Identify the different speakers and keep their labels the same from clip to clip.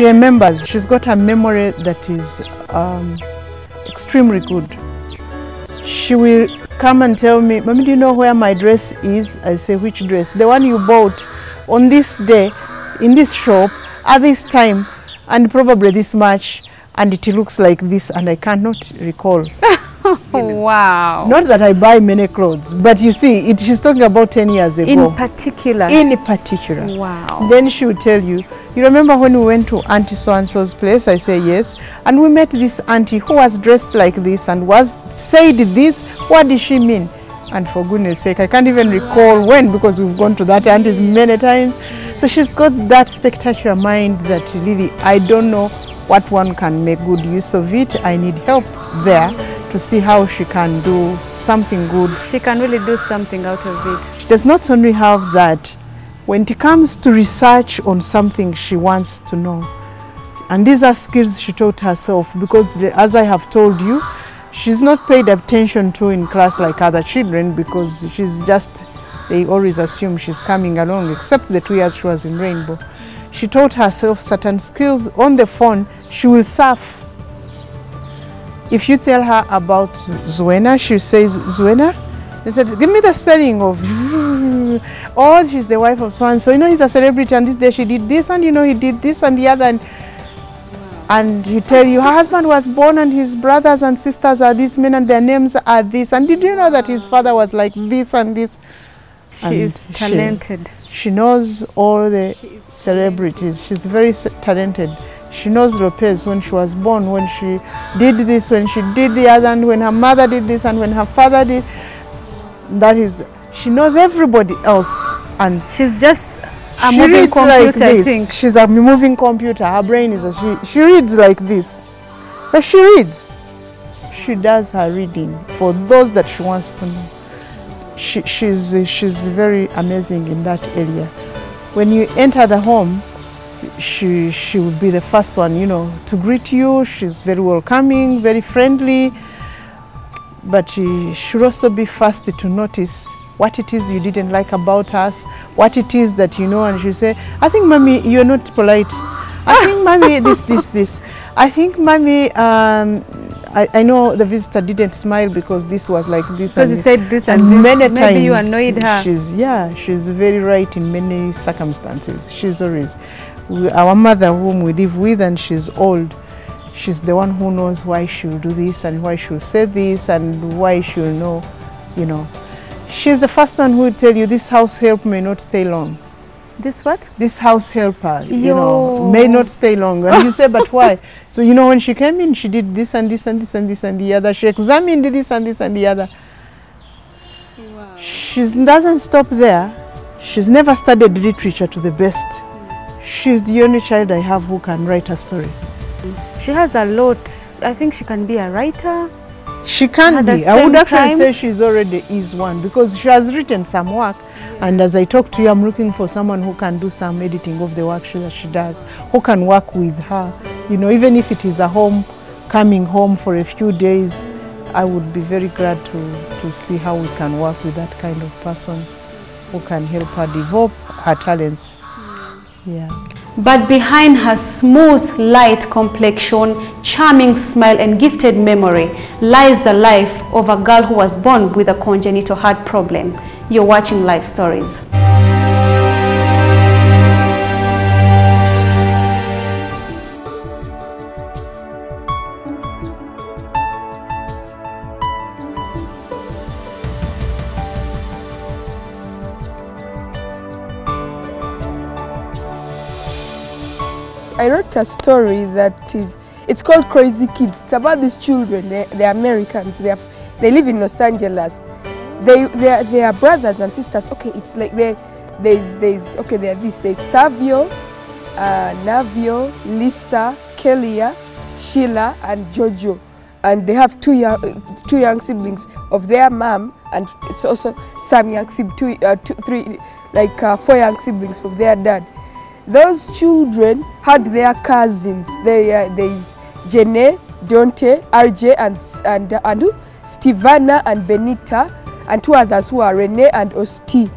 Speaker 1: She remembers. She's got a memory that is extremely good. She will come and tell me, "Mommy, do you know where my dress is?" I say, "Which dress?" "The one you bought on this day in this shop at this time and probably this much, and it looks like this," and I cannot recall.
Speaker 2: Wow.
Speaker 1: Not that I buy many clothes, but you see, she's talking about 10 years ago.
Speaker 2: In particular?
Speaker 1: In particular.
Speaker 2: Wow.
Speaker 1: Then she will tell you, "You remember when we went to Auntie so-and-so's place?" I say, "Yes. And we met this auntie who was dressed like this and was said this. What did she mean?" And for goodness sake, I can't even recall when, because we've gone to that auntie's many times. So she's got that spectacular mind that really, I don't know what one can make good use of it. I need help there to see how she can do something good.
Speaker 2: She can really do something out of it.
Speaker 1: She does not only have that, when it comes to research on something she wants to know. And these are skills she taught herself, because as I have told you, she's not paid attention to in class like other children, because she's just, they always assume she's coming along, except the 2 years she was in Rainbow. She taught herself certain skills. On the phone, she will surf. If you tell her about Zuena, she says, "Zuena?" They said, "Give me the spelling of," "Oh, she's the wife of so-and-so. So, you know, he's a celebrity, and this day she did this, and you know, he did this and the other." And he tell you, "Her husband was born, and his brothers and sisters are these men, and their names are this. And did you know that his father was like this and this?"
Speaker 2: She is talented.
Speaker 1: She knows all the celebrities. She's very talented. She knows Lopez when she was born, when she did this, when she did the other, and when her mother did this, and when her father did. That is, she knows everybody else. And
Speaker 2: she's just a moving computer,
Speaker 1: like this. I think. She's a moving computer. Her brain is she reads like this. But she reads. She does her reading for those that she wants to know. She's very amazing in that area. When you enter the home, she will be the first one, you know, to greet you. She's very welcoming, very friendly, but she should also be first to notice what it is you didn't like about us, what it is that you know, and she'll say, "I think, Mommy, you're not polite. I think, Mommy, this. I think, Mommy, I know the visitor didn't smile because this was like this."
Speaker 2: Because he said this and this.
Speaker 1: Many
Speaker 2: Maybe
Speaker 1: times
Speaker 2: you annoyed her.
Speaker 1: She's very right in many circumstances. She's always, our mother whom we live with, and she's old. She's the one who knows why she'll do this and why she'll say this and why she'll know, you know. She's the first one who will tell you, "This house help may not stay long."
Speaker 2: This what?
Speaker 1: This house helper, you know, may not stay long. And you say, "But why?" So, you know, when she came in, she did this and this and this and this and the other. She examined this and this and the other. Wow. She doesn't stop there. She's never studied literature to the best. She's the only child I have who can write a story.
Speaker 2: She has a lot. I think she can be a writer.
Speaker 1: She can be. I would actually say she's already is one, because she has written some work. Yeah. And as I talk to you, I'm looking for someone who can do some editing of the work that she does, who can work with her. You know, even if it is a home, coming home for a few days, I would be very glad to see how we can work with that kind of person who can help her develop her talents. Yeah.
Speaker 2: But behind her smooth, light complexion, charming smile and gifted memory lies the life of a girl who was born with a congenital heart problem. You're watching Life Stories.
Speaker 3: I wrote a story that it's called Crazy Kids. It's about these children. They're Americans. They live in Los Angeles. They are brothers and sisters. Okay, it's like there's Savio, Navio, Lisa, Kelia, Sheila, and Jojo, and they have two young siblings of their mom, and it's also some young siblings, four young siblings of their dad. Those children had their cousins. There's Jenny, Dante, RJ, and Stevana and Benita, and two others who are Renee and Osti.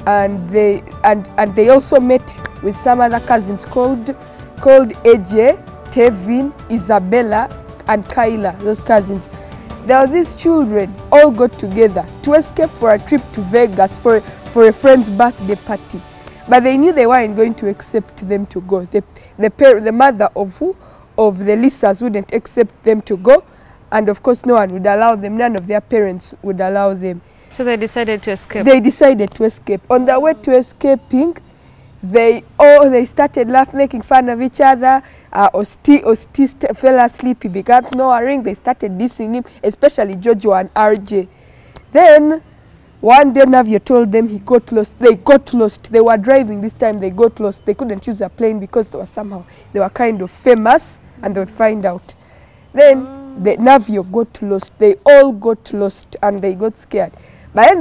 Speaker 3: And they also met with some other cousins called called AJ, Tevin, Isabella, and Kyla, those cousins. There were these children all got together to escape for a trip to Vegas for a friend's birthday party. But they knew they weren't going to accept them to go. The mother of the Lisas wouldn't accept them to go. And of course, no one would allow them. None of their parents would allow them.
Speaker 2: So they decided to escape?
Speaker 3: They decided to escape. On their way to escaping, they started laughing, making fun of each other. Osti fell asleep. He began snoring. They started dissing him, especially Jojo and RJ. Then, one day Navio told them he got lost. They got lost. They were driving this time. They got lost. They couldn't use a plane because they were kind of famous and they would find out. Then the Navio got lost. They all got lost and they got scared. But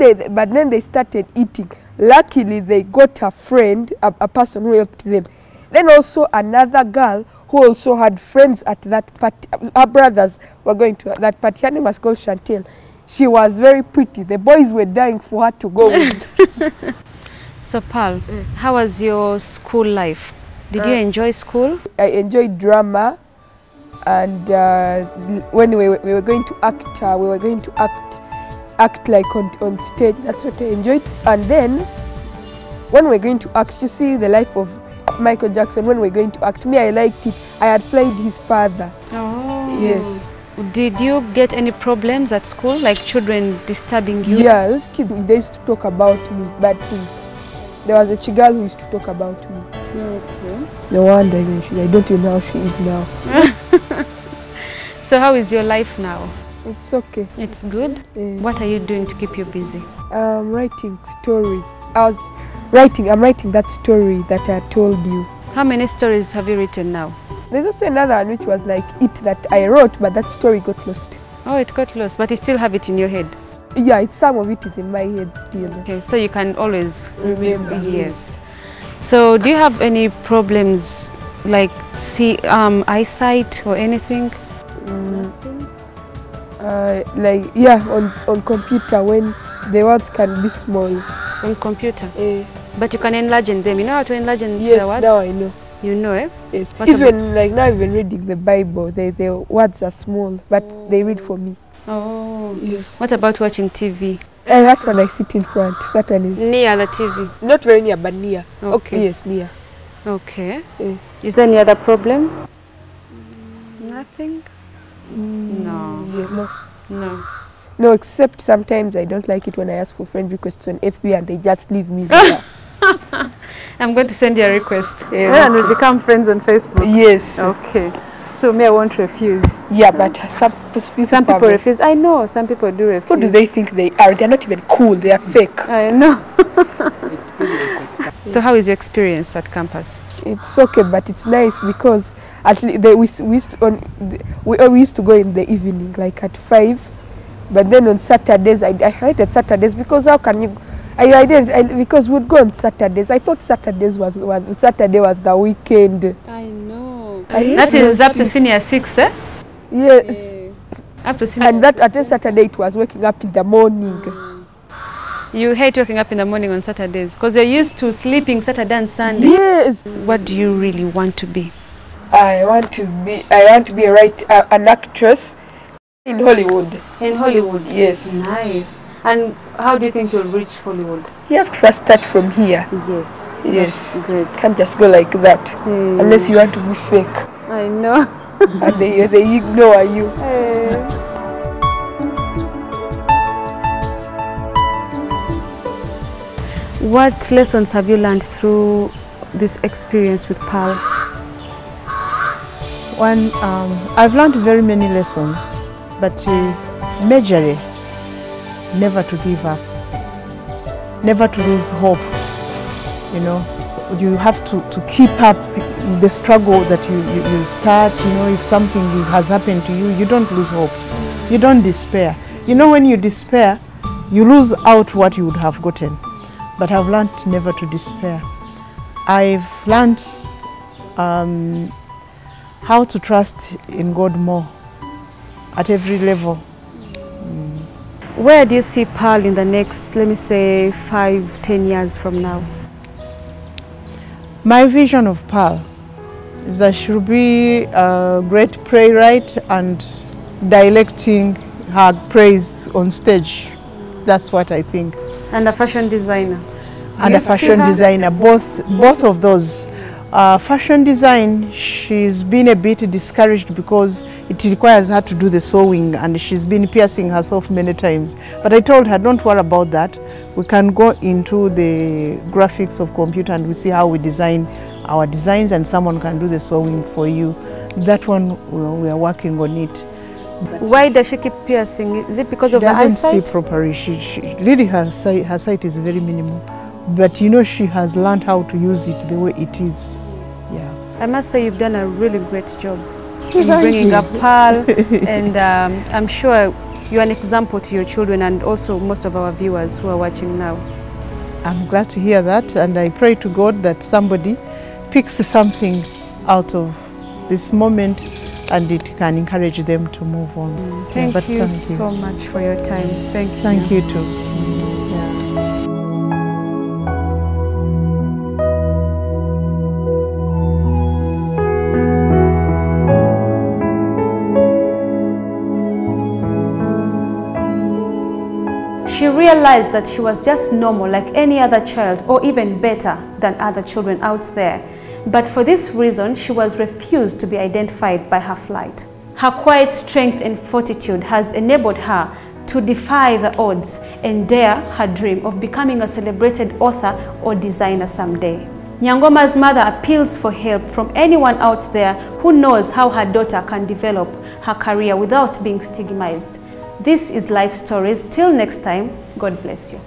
Speaker 3: then they started eating. Luckily, they got a friend, a person who helped them. Then also another girl who also had friends at that party. Her brothers were going to that party. Her name was called Chantel. She was very pretty. The boys were dying for her to go with.
Speaker 2: So, Pearl, how was your school life? Did you enjoy school?
Speaker 3: I enjoyed drama. And when we were going to act, act like on stage. That's what I enjoyed. And then when we were going to act, you see the life of Michael Jackson. When we were going to act, me, I liked it. I had played his father.
Speaker 2: Oh.
Speaker 3: Yes.
Speaker 2: Did you get any problems at school, like children disturbing you?
Speaker 3: Yeah, those kids, they used to talk about me, bad things. There was a chigal who used to talk about me.
Speaker 2: Okay.
Speaker 3: No wonder I don't even know how she is now.
Speaker 2: So how is your life now?
Speaker 3: It's okay.
Speaker 2: It's good? What are you doing to keep you busy?
Speaker 3: I'm writing stories. I'm writing that story that I told you.
Speaker 2: How many stories have you written now?
Speaker 3: There's also another one which was like it that I wrote, but that story got lost.
Speaker 2: Oh, it got lost, but you still have it in your head?
Speaker 3: Yeah, some of it is in my head still.
Speaker 2: Okay, so you can always
Speaker 3: remember.
Speaker 2: Yes. So do you have any problems like eyesight or anything?
Speaker 3: Nothing. On computer when the words can be small.
Speaker 2: On computer? But you can enlarge them. You know how to enlarge the words?
Speaker 3: Yes, now I know.
Speaker 2: You know, eh?
Speaker 3: Yes. Even reading the Bible, the words are small, but they read for me.
Speaker 2: Oh.
Speaker 3: Yes.
Speaker 2: What about watching TV?
Speaker 3: That one I sit in front. That one is
Speaker 2: near the TV.
Speaker 3: Not very near, but near.
Speaker 2: Okay.
Speaker 3: Yes, near.
Speaker 2: Okay. Is there any other problem? Nothing? No.
Speaker 3: Yeah,
Speaker 2: no.
Speaker 3: No, except sometimes I don't like it when I ask for friend requests on FB and they just leave me there.
Speaker 2: I'm going to send you a request.
Speaker 1: Yeah, and we'll become friends on Facebook.
Speaker 3: Yes.
Speaker 1: Okay. So me, I won't refuse.
Speaker 3: Yeah, but some
Speaker 1: people refuse. I know, some people do refuse.
Speaker 3: Who do they think they are? They're not even cool, they are fake.
Speaker 1: I know.
Speaker 2: So how is your experience at campus?
Speaker 3: It's okay, but it's nice because at least we used to go in the evening, like at 5. But then on Saturdays, I hated Saturdays because how can you? Because we'd go on Saturdays. I thought Saturday was the weekend.
Speaker 2: I know.
Speaker 3: That
Speaker 2: is up to senior 6, eh?
Speaker 3: Yes.
Speaker 2: Up to senior
Speaker 3: and that at Saturday it was waking up in the morning.
Speaker 2: You hate waking up in the morning on Saturdays because you're used to sleeping Saturday and Sunday.
Speaker 3: Yes.
Speaker 2: What do you really want to be?
Speaker 3: I want to be an actress in Hollywood.
Speaker 2: In Hollywood?
Speaker 3: Yes.
Speaker 2: Nice. And how do you think you'll reach Hollywood?
Speaker 3: You have to first start from here.
Speaker 2: Yes.
Speaker 3: Yes.
Speaker 2: Great.
Speaker 3: Can't just go like that unless you want to be fake.
Speaker 2: I know.
Speaker 3: And they ignore you.
Speaker 2: What lessons have you learned through this experience with Pearl?
Speaker 1: One, I've learned very many lessons, but majorly, never to give up, never to lose hope. You know, you have to keep up the struggle that you start. You know, if something has happened to you, you don't lose hope. You don't despair. You know, when you despair, you lose out what you would have gotten. But I've learned never to despair. I've learned how to trust in God more at every level.
Speaker 2: Where do you see Pearl in the next, let me say, 5-10 years from now?
Speaker 1: My vision of Pearl is that she'll be a great playwright and dialecting her praise on stage. That's what I think.
Speaker 2: And a fashion designer.
Speaker 1: And a fashion designer, both of those. Fashion design, she's been a bit discouraged because it requires her to do the sewing, and she's been piercing herself many times. But I told her, don't worry about that. We can go into the graphics of computer and we see how we design our designs, and someone can do the sewing for you. That one, we are working on it.
Speaker 2: Why does she keep piercing? Is it because of the eyesight?
Speaker 1: She doesn't see properly. She really, her sight is very minimal. But you know, she has learned how to use it the way it is. Yeah.
Speaker 2: I must say you've done a really great job in bringing up Pearl, and I'm sure you're an example to your children and also most of our viewers who are watching now.
Speaker 1: I'm glad to hear that, and I pray to God that somebody picks something out of this moment and it can encourage them to move on.
Speaker 2: Thank you so much for your time. Thank you.
Speaker 1: Thank you too.
Speaker 2: She realized that she was just normal like any other child, or even better than other children out there. But for this reason, she was refused to be identified by her flight. Her quiet strength and fortitude has enabled her to defy the odds and dare her dream of becoming a celebrated author or designer someday. Nyangoma's mother appeals for help from anyone out there who knows how her daughter can develop her career without being stigmatized. This is Life Stories. Till next time, God bless you.